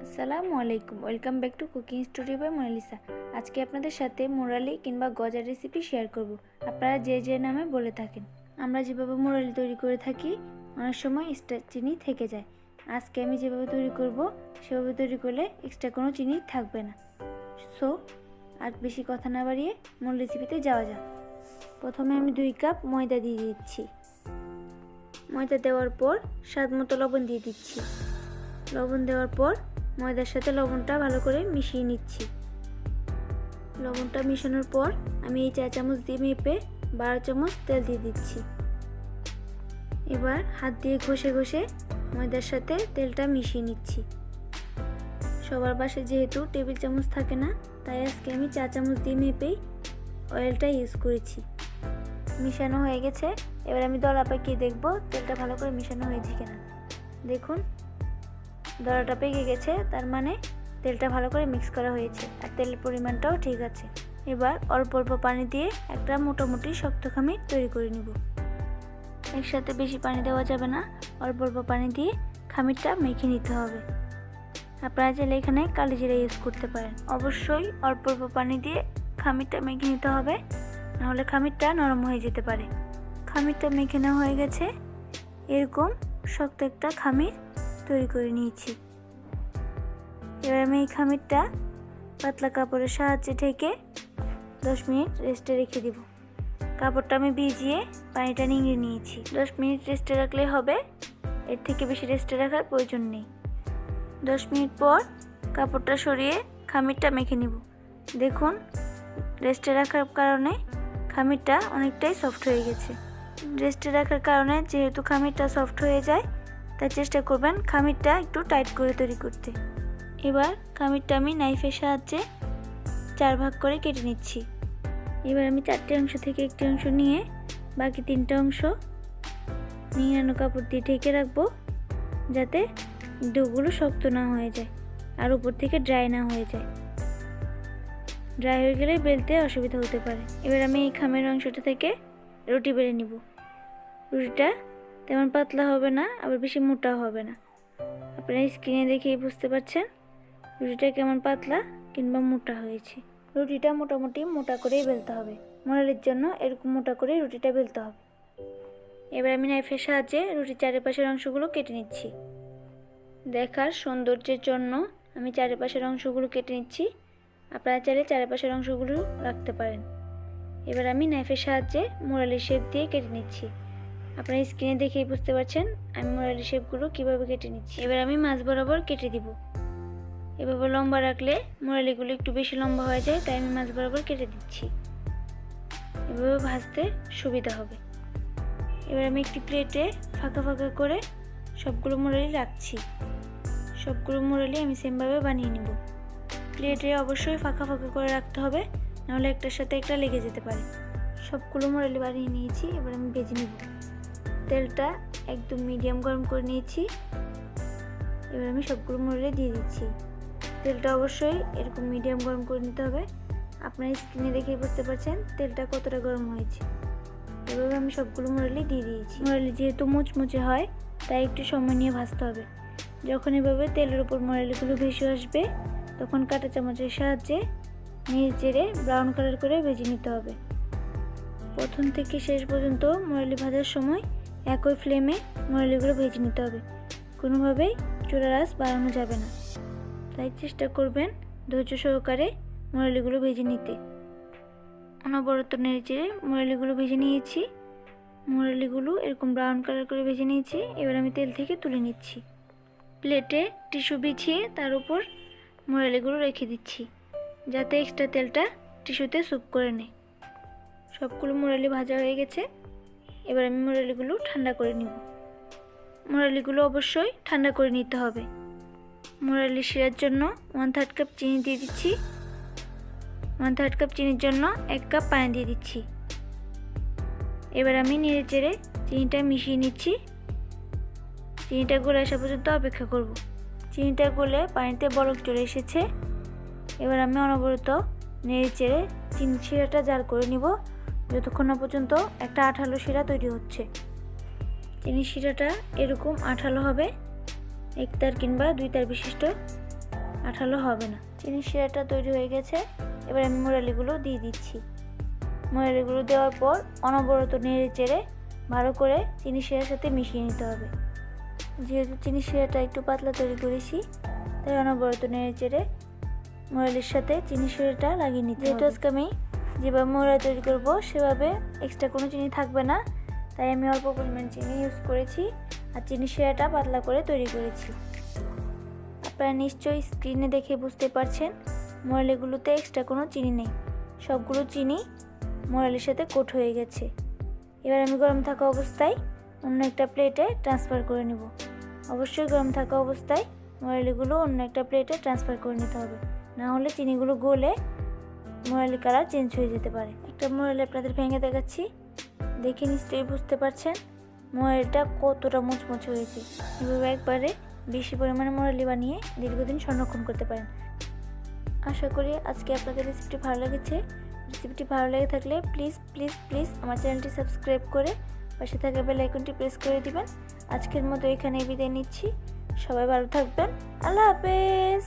আসসালামু আলাইকুম, welcome back to cooking studio by Monalisa. আজকে আপনাদের সাথে মুরালি কিংবা গজার রেসিপি শেয়ার করব। আপনারা যে যে নামে বলে থাকেন। আমরা যেভাবে মুরালি তৈরি করে থাকি অনেক সময় এক্সট্রা চিনি থেকে যায়। আজকে আমি যেভাবে তৈরি করব সেভাবে তৈরি করলে এক্সট্রা কোনো চিনি থাকবে না। সো আর বেশি কথা না বাড়িয়ে মূল রেসিপিতে যাওয়া যাক। প্রথমে আমি 2 কাপ ময়দা দিয়ে দিচ্ছি। ময়দা দেওয়ার পর স্বাদ মতো লবণ দিয়ে দিচ্ছি। লবণ দেওয়ার পর ময়দার সাথে লবণটা ভালো করে মিশিয়ে নিচ্ছি। লবণটা মিশানোর পর আমি এই 4 চামচ দিয়ে মেপে 12 চামচ তেল দিয়ে দিচ্ছি। এবার হাত দিয়ে ঘষে ঘষে ময়দার সাথে তেলটা মিশিয়ে নিচ্ছি। সবার বাসায় যেহেতু টেবিল চামচ থাকে না, তাই আজকে আমি 4 চামচ দিয়ে মেপেই অয়েলটা ইউজ করেছি। মিশানো হয়ে গেছে। এবার আমি দলা পাকিয়ে দেখব তেলটা ভালো করে মিশানো হয়েছে কিনা। দেখুন দলাটা পেকে গেছে, তার মানে তেলটা ভালো করে মিক্স করা হয়েছে আর তেলের পরিমাণটাও ঠিক আছে। এবার অল্প অল্প পানি দিয়ে একটা মোটামুটি শক্ত খামির তৈরি করে নিব। একসাথে বেশি পানি দেওয়া যাবে না, অল্প অল্প পানি দিয়ে খামিরটা মেখে নিতে হবে। আপনারা চাইলে এখানে কালি জিরা ইউজ করতে পারেন। অবশ্যই অল্প অল্প পানি দিয়ে খামিরটা মেখে নিতে হবে, নাহলে খামিরটা নরম হয়ে যেতে পারে। খামিরটা মেখে নেওয়া হয়ে গেছে। এরকম শক্ত একটা খামির তৈরি করে নিয়েছি। এবার আমি এই খামিরটা পাতলা কাপড়ের সাহায্যে ঢেকে 10 মিনিট রেস্টে রেখে দিব। কাপড়টা আমি ভিজিয়ে পানিটা নিংড়ে নিয়েছি। 10 মিনিট রেস্টে রাখলেই হবে, এর থেকে বেশি রেস্টে রাখার প্রয়োজন নেই। 10 মিনিট পর কাপড়টা সরিয়ে খামিরটা মেখে নিব। দেখুন রেস্টে রাখার কারণে খামিরটা অনেকটাই সফট হয়ে গেছে। রেস্টে রাখার কারণে যেহেতু খামিরটা সফট হয়ে যায়, তাই চেষ্টা করবেন খামিরটা একটু টাইট করে তৈরি করতে। এবার খামিরটা আমি নাইফের সাহায্যে 4 ভাগ করে কেটে নিচ্ছি। এবার আমি 4টে অংশ থেকে একটি অংশ নিয়ে বাকি 3টে অংশ নিংড়ানো কাপড় দিয়ে ঢেকে রাখবো, যাতে ডোগুলো শক্ত না হয়ে যায় আর উপর থেকে ড্রাই না হয়ে যায়। ড্রাই হয়ে গেলে বেলতে অসুবিধা হতে পারে। এবার আমি এই খামের অংশটা থেকে রুটি বেলে নিব। রুটিটা তেমন পাতলা হবে না, আবার বেশি মোটাও হবে না। আপনারা স্ক্রিনে দেখেই বুঝতে পারছেন রুটিটা কেমন পাতলা কিংবা মোটা হয়েছে। রুটিটা মোটামুটি মোটা করেই বেলতে হবে। মুরালির জন্য এরকম মোটা করে রুটিটা বেলতে হবে। এবার আমি নাইফের সাহায্যে রুটির চারিপাশের অংশগুলো কেটে নিচ্ছি। দেখার সৌন্দর্যের জন্য আমি চারিপাশের অংশগুলো কেটে নিচ্ছি। আপনারা চাইলে চারিপাশের অংশগুলো রাখতে পারেন। এবার আমি নাইফের সাহায্যে মুরালির শেপ দিয়ে কেটে নিচ্ছি। আপনারা স্ক্রিনে দেখেই বুঝতে পারছেন আমি মুরালি শেপগুলো কিভাবে কেটে নিচ্ছি। এবার আমি মাঝ বরাবর কেটে দিব। এভাবে লম্বা রাখলে মুরালিগুলো একটু বেশি লম্বা হয়ে যায়, তাই আমি মাঝ বরাবর কেটে দিচ্ছি। এভাবে ভাজতে সুবিধা হবে। এবার আমি একটি প্লেটে ফাঁকা ফাঁকা করে সবগুলো মুরালি রাখছি। সবগুলো মুরালি আমি সেমভাবে বানিয়ে নিব। প্লেটে অবশ্যই ফাঁকা ফাঁকা করে রাখতে হবে, নাহলে একটার সাথে একটা লেগে যেতে পারে। সবগুলো মুরালি বানিয়ে নিয়েছি। এবার আমি ভেজে নিব। তেলটা একদম মিডিয়াম গরম করে নিয়েছি। এবার আমি সবগুলো মুরালি দিয়ে দিচ্ছি। তেলটা অবশ্যই এরকম মিডিয়াম গরম করে নিতে হবে। আপনারা স্ক্রিনে দেখেই বুঝতে পারছেন তেলটা কতটা গরম হয়েছে। এভাবে আমি সবগুলো মুরালি দিয়ে দিয়েছি। মুরালি যেহেতু মুচমুচে হয়, তাই একটু সময় নিয়ে ভাজতে হবে। যখন এভাবে তেলের উপর মুরালিগুলো ভেসে আসবে, তখন কাঁটা চামচের সাহায্যে নেড়ে চেড়ে ব্রাউন কালার করে ভেজে নিতে হবে। প্রথম থেকে শেষ পর্যন্ত মুরালি ভাজার সময় একই ফ্লেমে মুরালিগুলো ভেজে নিতে হবে। কোনোভাবেই চুলার আঁচ বাড়ানো যাবে না, তাই চেষ্টা করবেন ধৈর্য সহকারে মুরালিগুলো ভেজে নিতে। অনবরত নেড়ে চেড়ে মুরালিগুলো ভেজে নিয়েছি। মুরালিগুলো এরকম ব্রাউন কালার করে ভেজে নিয়েছি। এবার আমি তেল থেকে তুলে নিচ্ছি। প্লেটে টিস্যু বিছিয়ে তার উপর মুরালিগুলো রেখে দিচ্ছি, যাতে এক্সট্রা তেলটা টিস্যুতে স্যুপ করে নেয়। সবগুলো মুরালি ভাজা হয়ে গেছে। এবার আমি মুরালিগুলো ঠান্ডা করে নিব। মুরালিগুলো অবশ্যই ঠান্ডা করে নিতে হবে। মুরালি শিরার জন্য 1/3 কাপ চিনি দিয়ে দিচ্ছি। 1/3 কাপ চিনির জন্য 1 কাপ পানি দিয়ে দিচ্ছি। এবার আমি নেড়ে চেড়ে চিনিটা মিশিয়ে নিচ্ছি। চিনিটা গলে আসা পর্যন্ত অপেক্ষা করব। চিনিটা গলে পানিতে বলক চলে এসেছে। এবার আমি অনবরত নেড়ে চেড়ে চিনি শিরাটা জাল করে নিব, যতক্ষণ না পর্যন্ত একটা আঠালো শিরা তৈরি হচ্ছে। চিনি শিরাটা এরকম আঠালো হবে, 1 তার কিংবা 2 তার বিশিষ্ট আঠালো হবে না। চিনি শিরাটা তৈরি হয়ে গেছে। এবার আমি মুরালিগুলো দিয়ে দিচ্ছি। মুরালিগুলো দেওয়ার পর অনবরত নেড়ে চেড়ে ভালো করে চিনি শিরার সাথে মিশিয়ে নিতে হবে। যেহেতু চিনি শিরাটা একটু পাতলা তৈরি করেছি, তাই অনবরত নেড়ে চেড়ে মুরালির সাথে চিনি শিরাটা লাগিয়ে নিতে হবে। যেহেতু আজকে আমি যেভাবে মুরালি তৈরি করব সেভাবে এক্সট্রা কোনো চিনি থাকবে না, তাই আমি অল্প পরিমাণ চিনি ইউজ করেছি আর চিনি শিরাটা পাতলা করে তৈরি করেছি। আপনারা নিশ্চয়ই স্ক্রিনে দেখে বুঝতে পারছেন মুরালিগুলোতে এক্সট্রা কোনো চিনি নেই, সবগুলো চিনি মুরালির সাথে কোট হয়ে গেছে। এবার আমি গরম থাকা অবস্থায় অন্য একটা প্লেটে ট্রান্সফার করে নেব। অবশ্যই গরম থাকা অবস্থায় মুরালিগুলো অন্য একটা প্লেটে ট্রান্সফার করে নিতে হবে, না হলে চিনিগুলো গলে মুরালি কালার চেঞ্জ হয়ে যেতে পারে। একটা মুরালি আপনাদের ভেঙে দেখাচ্ছি, দেখে নিশ্চয়ই বুঝতে পারছেন মুরালিটা কতটা মুচমুচে হয়েছে। এভাবে একবারে বেশি পরিমাণে মুরালি বানিয়ে দীর্ঘদিন সংরক্ষণ করতে পারেন। আশা করি আজকে আপনাদের রেসিপিটি ভালো লেগেছে। রেসিপিটি ভালো লেগে থাকলে প্লিজ প্লিজ প্লিজ আমার চ্যানেলটি সাবস্ক্রাইব করে পাশে থাকা বেল আইকনটি প্রেস করে দিবেন। আজকের মতো এখানেই বিদায় নিচ্ছি। সবাই ভালো থাকবেন। আল্লাহ হাফেজ।